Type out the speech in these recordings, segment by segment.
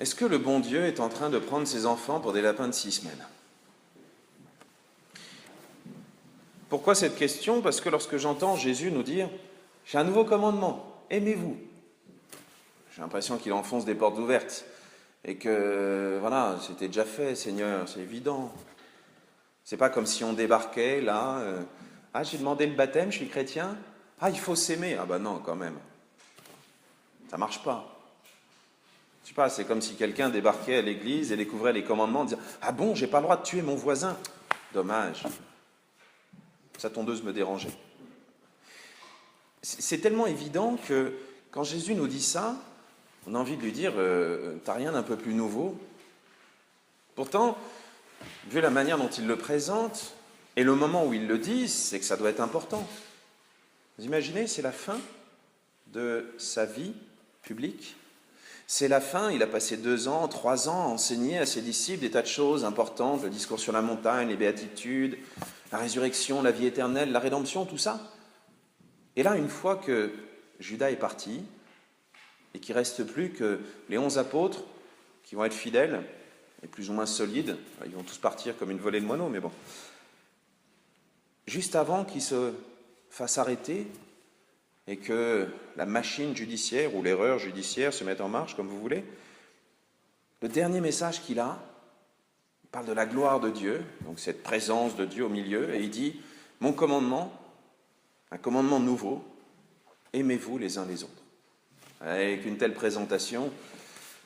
Est-ce que le bon Dieu est en train de prendre ses enfants pour des lapins de 6 semaines? Pourquoi cette question? Parce que lorsque j'entends Jésus nous dire « J'ai un nouveau commandement, aimez-vous », j'ai l'impression qu'il enfonce des portes ouvertes et que, voilà, c'était déjà fait, Seigneur, c'est évident. C'est pas comme si on débarquait là, ah, j'ai demandé le baptême, je suis chrétien, ah, il faut s'aimer. Ah ben non, quand même, ça marche pas. Je sais pas, c'est comme si quelqu'un débarquait à l'église et découvrait les commandements en disant « Ah bon, j'ai pas le droit de tuer mon voisin ?» Dommage. Sa tondeuse me dérangeait. C'est tellement évident que quand Jésus nous dit ça, on a envie de lui dire t'as rien d'un peu plus nouveau? Pourtant, vu la manière dont il le présente et le moment où il le dit, c'est que ça doit être important. Vous imaginez, c'est la fin de sa vie publique. C'est la fin, il a passé 2 ans, 3 ans à enseigner à ses disciples des tas de choses importantes, le discours sur la montagne, les béatitudes, la résurrection, la vie éternelle, la rédemption, tout ça. Et là, une fois que Judas est parti, et qu'il ne reste plus que les 11 apôtres qui vont être fidèles et plus ou moins solides, ils vont tous partir comme une volée de moineaux, mais bon. Juste avant qu'ils se fassent arrêter et que la machine judiciaire ou l'erreur judiciaire se mette en marche, comme vous voulez, le dernier message qu'il a, il parle de la gloire de Dieu, donc cette présence de Dieu au milieu, et il dit « Mon commandement, un commandement nouveau, aimez-vous les uns les autres. » Avec une telle présentation,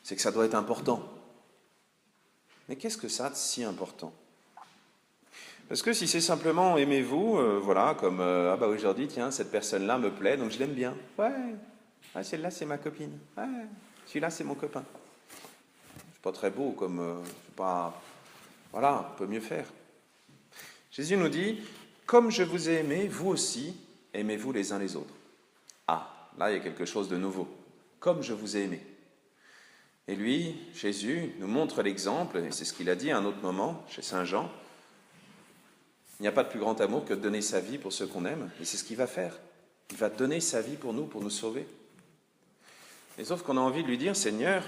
c'est que ça doit être important. Mais qu'est-ce que ça de si important? Parce que si c'est simplement aimez-vous, voilà, comme ah bah aujourd'hui, tiens, cette personne-là me plaît, donc je l'aime bien. Ouais, celle-là c'est ma copine. Ouais, celui-là c'est mon copain. C'est pas très beau, comme c'est pas, voilà, on peut mieux faire. Jésus nous dit, comme je vous ai aimé, vous aussi aimez-vous les uns les autres. Ah, là il y a quelque chose de nouveau. Comme je vous ai aimé. Et lui, Jésus, nous montre l'exemple, et c'est ce qu'il a dit à un autre moment, chez Saint Jean. Il n'y a pas de plus grand amour que de donner sa vie pour ceux qu'on aime, et c'est ce qu'il va faire. Il va donner sa vie pour nous sauver. Et sauf qu'on a envie de lui dire, Seigneur,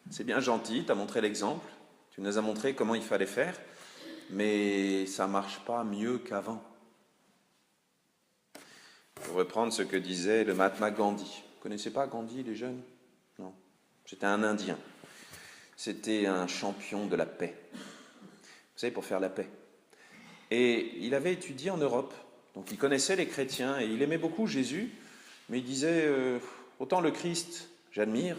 c'est bien gentil, tu as montré l'exemple, tu nous as montré comment il fallait faire, mais ça ne marche pas mieux qu'avant. Pour reprendre ce que disait le Mahatma Gandhi. Vous ne connaissez pas Gandhi, les jeunes? Non. C'était un Indien. C'était un champion de la paix. Vous savez, pour faire la paix. Et il avait étudié en Europe. Donc il connaissait les chrétiens et il aimait beaucoup Jésus. Mais il disait, autant le Christ, j'admire,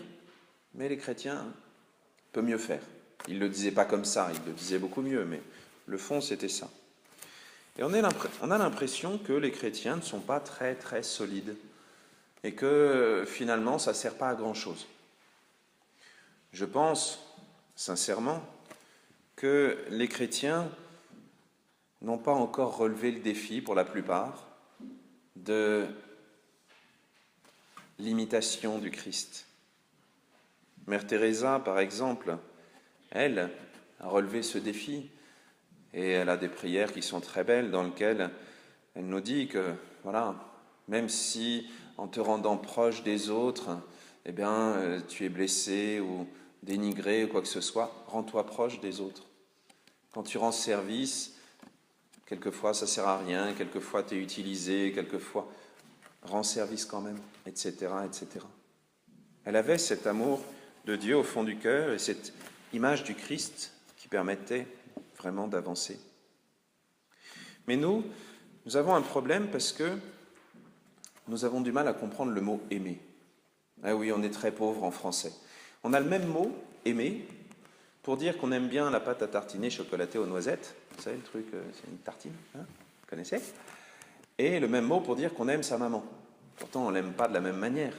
mais les chrétiens, on peut mieux faire. Il ne le disait pas comme ça, il le disait beaucoup mieux, mais le fond, c'était ça. Et on a l'impression que les chrétiens ne sont pas très, très solides. Et que finalement, ça ne sert pas à grand-chose. Je pense, sincèrement, que les chrétiens n'ont pas encore relevé le défi, pour la plupart, de l'imitation du Christ. Mère Teresa, par exemple, elle a relevé ce défi, et elle a des prières qui sont très belles, dans lesquelles elle nous dit que, voilà, même si en te rendant proche des autres, eh bien, tu es blessé ou dénigré ou quoi que ce soit, rends-toi proche des autres. Quand tu rends service, quelquefois ça ne sert à rien, quelquefois tu es utilisé, quelquefois rends service quand même, etc., etc. Elle avait cet amour de Dieu au fond du cœur et cette image du Christ qui permettait vraiment d'avancer. Mais nous avons un problème parce que nous avons du mal à comprendre le mot « aimer ». Ah oui, on est très pauvre en français. On a le même mot « aimer » pour dire qu'on aime bien la pâte à tartiner chocolatée aux noisettes. Vous savez, le truc, c'est une tartine, hein, vous connaissez? Et le même mot pour dire qu'on aime sa maman. Pourtant, on ne l'aime pas de la même manière.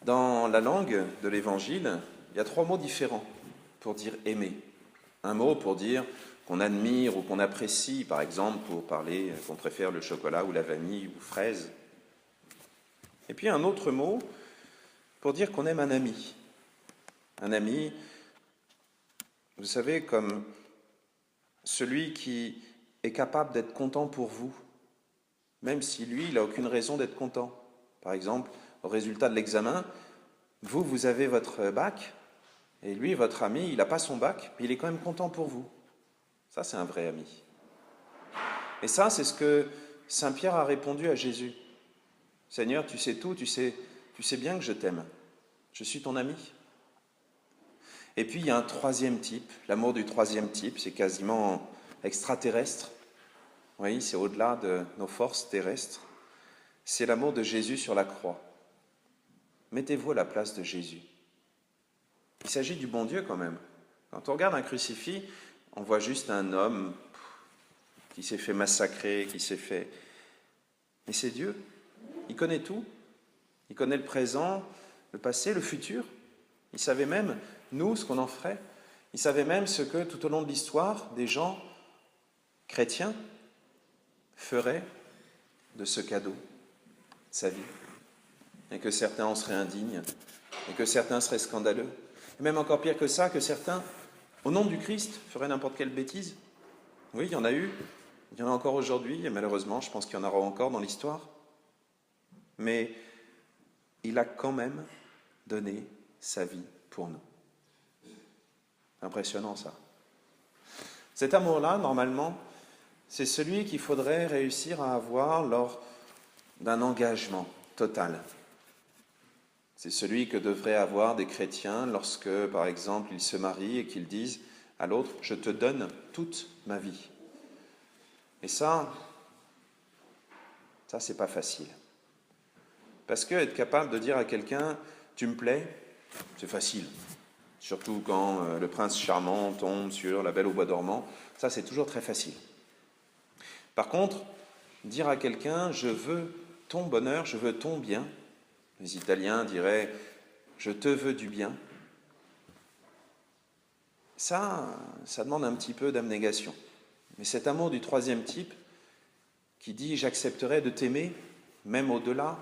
Dans la langue de l'Évangile, il y a 3 mots différents pour dire « aimer ». Un mot pour dire qu'on admire ou qu'on apprécie, par exemple, pour parler qu'on préfère le chocolat ou la vanille ou fraise. Et puis un autre mot pour dire qu'on aime un ami. Un ami, vous savez, comme celui qui est capable d'être content pour vous, même si lui, il n'a aucune raison d'être content. Par exemple, au résultat de l'examen, Vous avez votre bac, et lui, votre ami, il n'a pas son bac, mais il est quand même content pour vous. Ça, c'est un vrai ami. Et ça, c'est ce que Saint Pierre a répondu à Jésus. Seigneur, tu sais tout, tu sais bien que je t'aime. Je suis ton ami. Et puis, il y a un troisième type, l'amour du troisième type, c'est quasiment extraterrestre. Oui, c'est au-delà de nos forces terrestres. C'est l'amour de Jésus sur la croix. Mettez-vous à la place de Jésus. Il s'agit du bon Dieu quand même. Quand on regarde un crucifix, on voit juste un homme qui s'est fait massacrer, qui s'est fait... Mais c'est Dieu. Il connaît tout. Il connaît le présent, le passé, le futur. Il savait même, nous, ce qu'on en ferait. Il savait même ce que, tout au long de l'histoire, des gens chrétiens feraient de ce cadeau, sa vie. Et que certains en seraient indignes, et que certains seraient scandaleux. Et même encore pire que ça, que certains, au nom du Christ, feraient n'importe quelle bêtise. Oui, il y en a eu, il y en a encore aujourd'hui, et malheureusement, je pense qu'il y en aura encore dans l'histoire. Mais il a quand même donné sa vie pour nous. Impressionnant ça. Cet amour-là, normalement, c'est celui qu'il faudrait réussir à avoir lors d'un engagement total. C'est celui que devraient avoir des chrétiens lorsque, par exemple, ils se marient et qu'ils disent à l'autre « Je te donne toute ma vie ». Et ça, c'est pas facile. Parce que être capable de dire à quelqu'un « Tu me plais », c'est facile. Surtout quand le prince charmant tombe sur la belle au bois dormant, ça c'est toujours très facile. Par contre, dire à quelqu'un « Je veux ton bonheur, je veux ton bien », les Italiens diraient « je te veux du bien », ça demande un petit peu d'abnégation. Mais cet amour du troisième type, qui dit « j'accepterai de t'aimer, même au-delà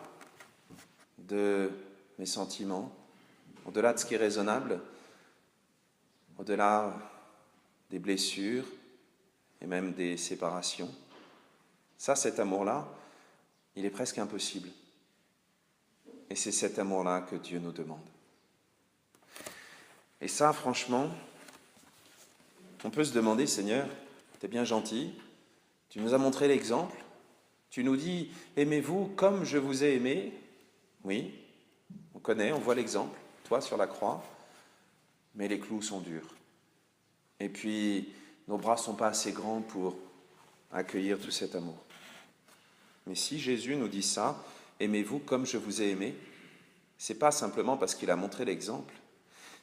de mes sentiments, au-delà de ce qui est raisonnable, au-delà des blessures et même des séparations », ça, cet amour-là, il est presque impossible. Et c'est cet amour-là que Dieu nous demande. Et ça, franchement, on peut se demander, Seigneur, t'es bien gentil, tu nous as montré l'exemple, tu nous dis, aimez-vous comme je vous ai aimé. Oui, on connaît, on voit l'exemple, toi sur la croix, mais les clous sont durs. Et puis, nos bras ne sont pas assez grands pour accueillir tout cet amour. Mais si Jésus nous dit ça, aimez-vous comme je vous ai aimé, c'est pas simplement parce qu'il a montré l'exemple,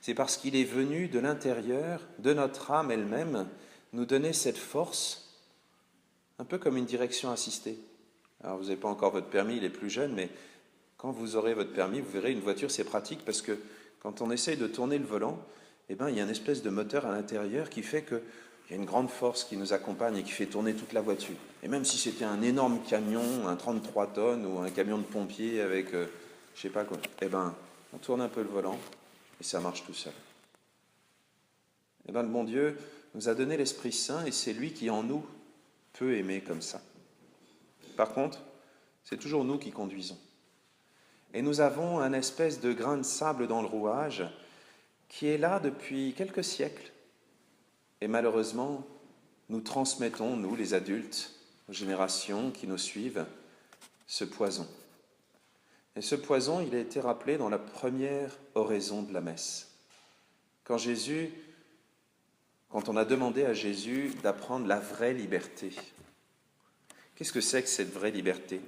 c'est parce qu'il est venu de l'intérieur, de notre âme elle-même, nous donner cette force, un peu comme une direction assistée. Alors vous n'avez pas encore votre permis, les plus jeunes, mais quand vous aurez votre permis, vous verrez, une voiture c'est pratique parce que quand on essaye de tourner le volant, eh ben, il y a une espèce de moteur à l'intérieur qui fait qu'il y a une grande force qui nous accompagne et qui fait tourner toute la voiture. Et même si c'était un énorme camion, un 33 tonnes ou un camion de pompier avec je sais pas quoi, eh ben, on tourne un peu le volant et ça marche tout seul. Eh ben, le bon Dieu nous a donné l'Esprit Saint et c'est lui qui en nous peut aimer comme ça. Par contre, c'est toujours nous qui conduisons. Et nous avons un espèce de grain de sable dans le rouage qui est là depuis quelques siècles. Et malheureusement, nous transmettons, nous les adultes, aux générations qui nous suivent, ce poison. Et ce poison, il a été rappelé dans la première oraison de la messe. Quand on a demandé à Jésus d'apprendre la vraie liberté. Qu'est-ce que c'est que cette vraie liberté ?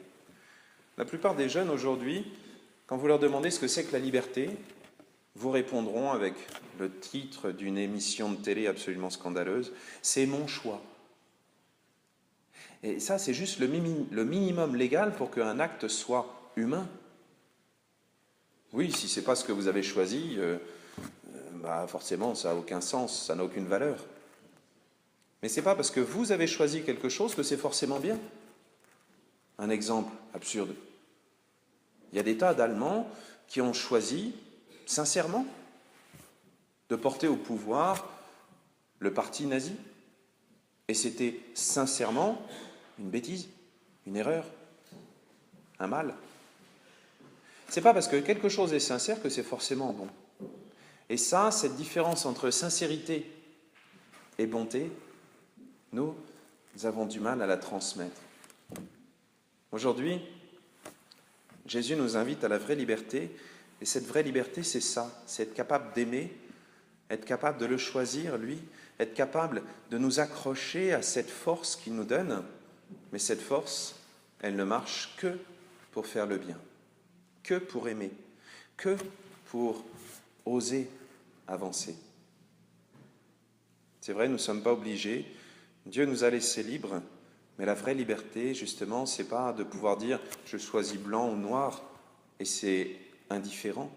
La plupart des jeunes aujourd'hui, quand vous leur demandez ce que c'est que la liberté, vous répondront avec le titre d'une émission de télé absolument scandaleuse, « C'est mon choix ». Et ça, c'est juste le minimum légal pour qu'un acte soit humain. Oui, si ce n'est pas ce que vous avez choisi, forcément, ça n'a aucun sens, ça n'a aucune valeur. Mais ce n'est pas parce que vous avez choisi quelque chose que c'est forcément bien. Un exemple absurde. Il y a des tas d'Allemands qui ont choisi, sincèrement, de porter au pouvoir le parti nazi. Et c'était sincèrement une bêtise, une erreur, un mal. C'est pas parce que quelque chose est sincère que c'est forcément bon. Et ça, cette différence entre sincérité et bonté, nous avons du mal à la transmettre. Aujourd'hui, Jésus nous invite à la vraie liberté, et cette vraie liberté, c'est ça, c'est être capable d'aimer, être capable de le choisir, lui, être capable de nous accrocher à cette force qu'il nous donne, mais cette force, elle ne marche que pour faire le bien, que pour aimer, que pour oser avancer. C'est vrai, nous ne sommes pas obligés, Dieu nous a laissés libres, mais la vraie liberté, justement, c'est pas de pouvoir dire « je choisis blanc ou noir » et c'est indifférent.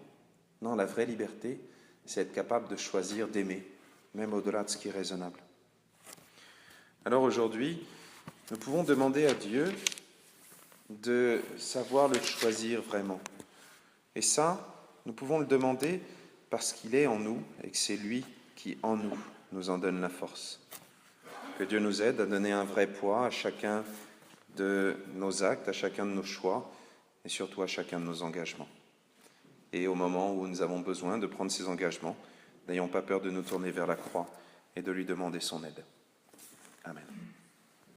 Non, la vraie liberté, c'est être capable de choisir d'aimer, même au-delà de ce qui est raisonnable. Alors aujourd'hui, nous pouvons demander à Dieu de savoir le choisir vraiment. Et ça, nous pouvons le demander parce qu'il est en nous et que c'est lui qui, en nous, nous en donne la force. Que Dieu nous aide à donner un vrai poids à chacun de nos actes, à chacun de nos choix et surtout à chacun de nos engagements. Et au moment où nous avons besoin de prendre ces engagements, n'ayons pas peur de nous tourner vers la croix et de lui demander son aide. Amen.